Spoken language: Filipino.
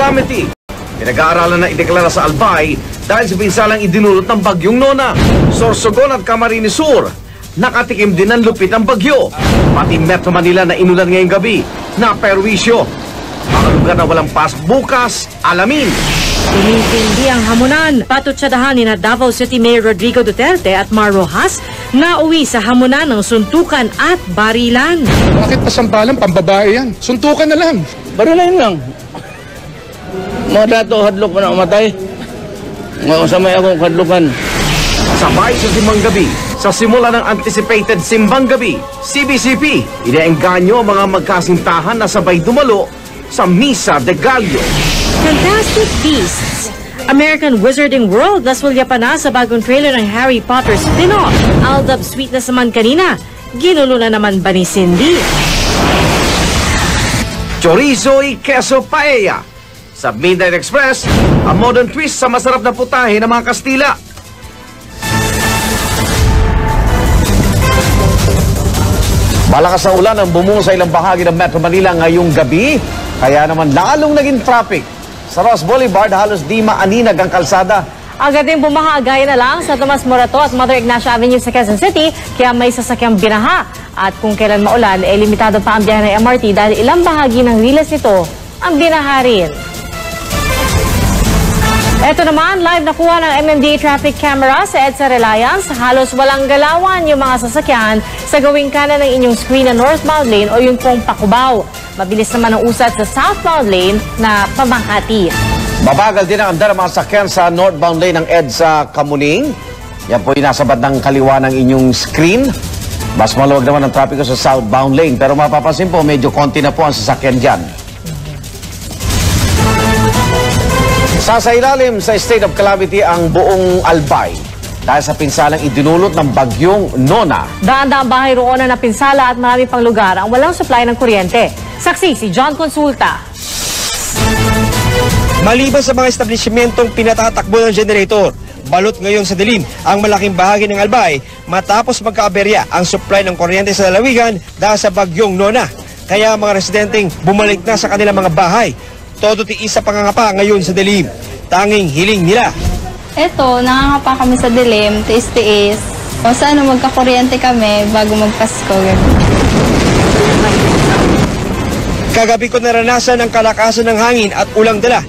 Calamity. Pinag-aaralan na ideklara sa Albay dahil sa pinsalang idinulot ng bagyong Nona. Sorsogon at Camarines Sur, nakatikim din ng lupit ng bagyo. Pati Metro Manila na inulan ngayong gabi, na perwisyo. Mga lugar na walang pas bukas, alamin. Tumintindi ang hamunan. Patutsadahan ni Davao City Mayor Rodrigo Duterte at Mar Rojas na uwi sa hamunan ng suntukan at barilan. Bakit pasampalan? Pambabae yan. Suntukan na lang. Barilan lang. Mga dato, hadlok ko na umatay. Samay akong hadlokan. Sabay sa Simbang Gabi, sa simula ng anticipated Simbang Gabi, CBCP, inaengganyo ang mga magkasintahan na sabay dumalo sa Misa de Gallo. Fantastic Beasts. American Wizarding World nasulya pa na sa bagong trailer ng Harry Potter spin-off. Aldab Sweetness naman kanina. Ginulo na naman ba ni Cindy? Chorizo y queso paella. Sa Midnight Express, ang modern twist sa masarap na putahe ng mga Kastila. Malakas na ulan ang bumuo sa ilang bahagi ng Metro Manila ngayong gabi, kaya naman lalong naging traffic. Sa Ross Boulevard, halos di maaninag ang kalsada. Agad din bumaha gaya na lang sa Tomas Morato at Mother Ignacia Avenue sa Quezon City, kaya may sasakyang binaha. At kung kailan maulan, limitado pa ang biyahe ng MRT dahil ilang bahagi ng riles nito ang binaha rin. Ito naman, live nakuha ng MMDA traffic camera sa EDSA Reliance. Halos walang galawan yung mga sasakyan sa gawing kanan ng inyong screen na northbound lane o yung pong Pakubaw. Mabilis naman ang usat sa southbound lane na Pamakati. Mabagal din ang andar ng mga sakyan sa northbound lane ng EDSA Kamuning. Yan po yung nasa bandang kaliwa ng inyong screen. Mas maluwag naman ang trapiko sa southbound lane. Pero mapapansin po, medyo konti na po ang sasakyan dyan. Sa ilalim sa state of calamity ang buong Albay dahil sa pinsalang idinulot ng bagyong Nona. Daan-daang bahay roon na napinsala at marami pang lugar ang walang supply ng kuryente. Saksi si John Consulta. Maliban sa mga establishmentong pinatatakbo ng generator, balot ngayon sa dilim ang malaking bahagi ng Albay matapos magkaaberya ang supply ng kuryente sa lalawigan dahil sa bagyong Nona. Kaya mga residenteng bumalik na sa kanilang mga bahay. Todo tiis sa pangangapa ngayon sa dilim. Tanging hiling nila. Eto, nangangapa kami sa dilim, tiis-tiis. O sana magkakuryente kami bago magpasko. Kagabi ko naranasan ang kalakasan ng hangin at ulang dala ng